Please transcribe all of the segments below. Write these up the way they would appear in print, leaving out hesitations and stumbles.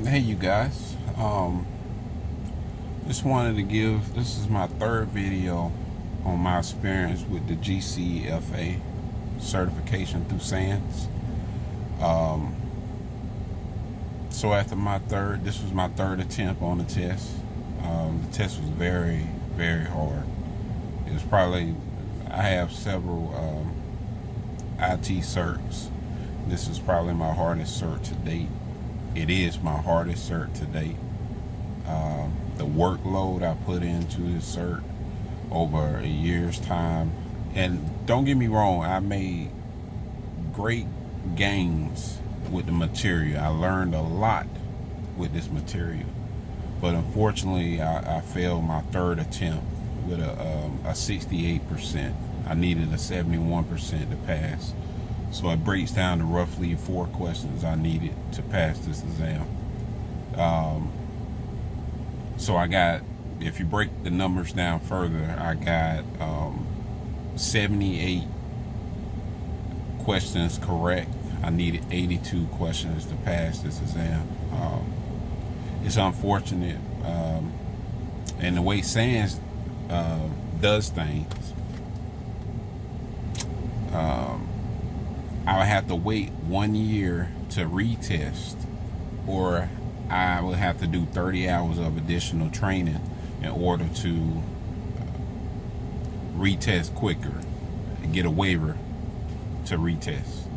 Hey you guys, just wanted to give, this is my third video on my experience with the GCFA certification through SANS. So after this was my third attempt on the test. The test was very, very hard. It was probably, I have several IT certs. This is probably my hardest cert to date. It is my hardest cert to date. The workload I put into this cert over a year's time, and don't get me wrong, I made great gains with the material. I learned a lot with this material, but unfortunately I failed my third attempt with a 68%. I needed a 71% to pass. So it breaks down to roughly 4 questions I needed to pass this exam. So I got, if you break the numbers down further, I got 78 questions correct. I needed 82 questions to pass this exam. It's unfortunate, and the way SANS does things, I would have to wait 1 year to retest, or I would have to do 30 hours of additional training in order to retest quicker and get a waiver to retest.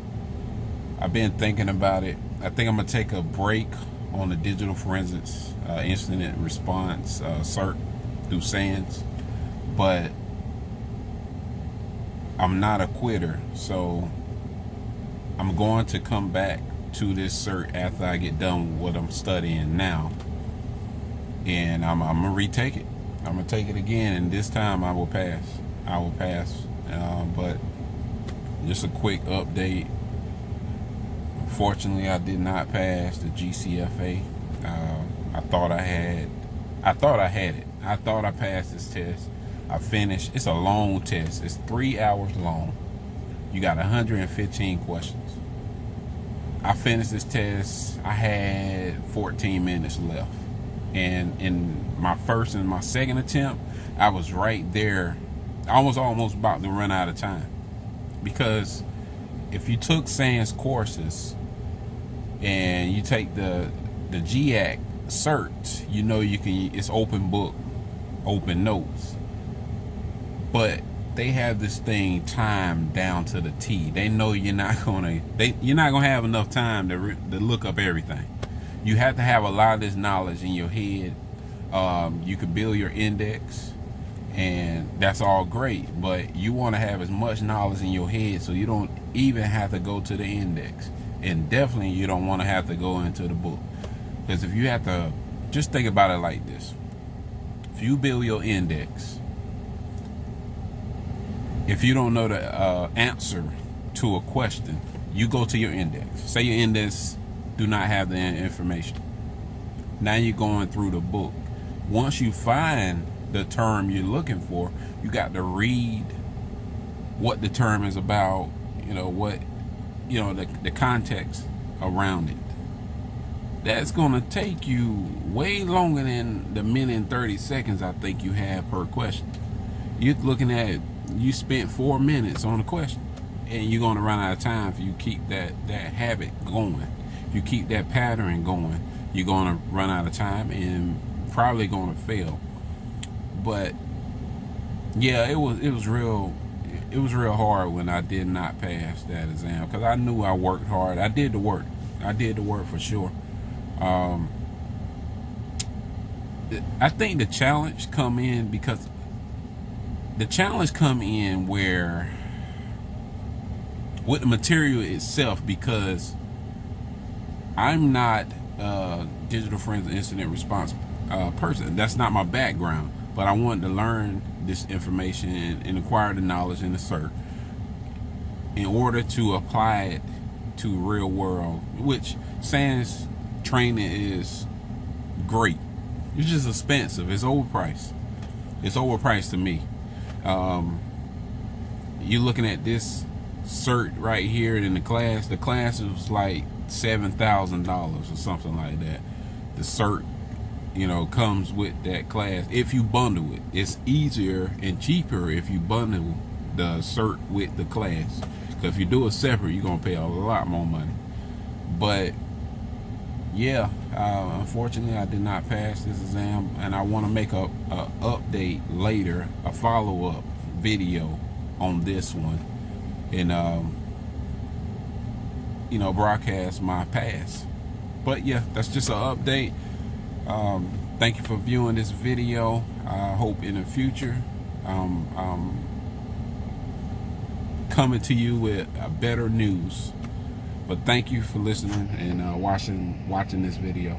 I've been thinking about it. I think I'm gonna take a break on the digital forensics incident response cert through SANS, but I'm not a quitter, so I'm going to come back to this cert after I get done with what I'm studying now, and I'm gonna retake it. I'm gonna take it again, and this time I will pass. But just a quick update. Unfortunately, I did not pass the GCFA. I thought I had it. I thought I passed this test. I finished. It's a long test. It's 3 hours long. You got 115 questions. I finished this test. I had 14 minutes left. And in my first and my second attempt, I was right there. I was almost about to run out of time. Because if you took SANS courses and you take the GAC cert, you know you can, it's open book, open notes. But they have this thing timed down to the T. They know you're not gonna have enough time to look up everything. You have to have a lot of this knowledge in your head. You can build your index, and that's all great, but you want to have as much knowledge in your head so you don't even have to go to the index, and definitely you don't want to have to go into the book. Because if you have to, just think about it like this: if you build your index, if you don't know the answer to a question, you go to your index. Say your index do not have the information. Now you're going through the book. Once you find the term you're looking for, you got to read what the term is about, the context around it. That's gonna take you way longer than the minute and 30 seconds I think you have per question. You're looking at, you spent 4 minutes on a question, and you're going to run out of time if you keep that habit going. If you keep that pattern going, you're going to run out of time and probably going to fail. But yeah, it was real hard when I did not pass that exam, because I knew I worked hard. I did the work for sure. I think the challenge come in where with the material itself, because I'm not a digital forensic incident response person. That's not my background, but I wanted to learn this information and acquire the knowledge in the cert in order to apply it to real world, which SANS training is great. It's just expensive. It's overpriced. It's overpriced to me. You're looking at this cert right here in the class. The class was like $7,000 or something like that. the cert, you know, comes with that class. If you bundle it, it's easier and cheaper if you bundle the cert with the class. Because if you do it separate, you're gonna pay a lot more money. But yeah, unfortunately, I did not pass this exam, and I want to make a update later, a follow-up video on this one, and you know, broadcast my pass. But yeah, that's just an update. Thank you for viewing this video. I hope in the future coming to you with better news. But thank you for listening and watching this video.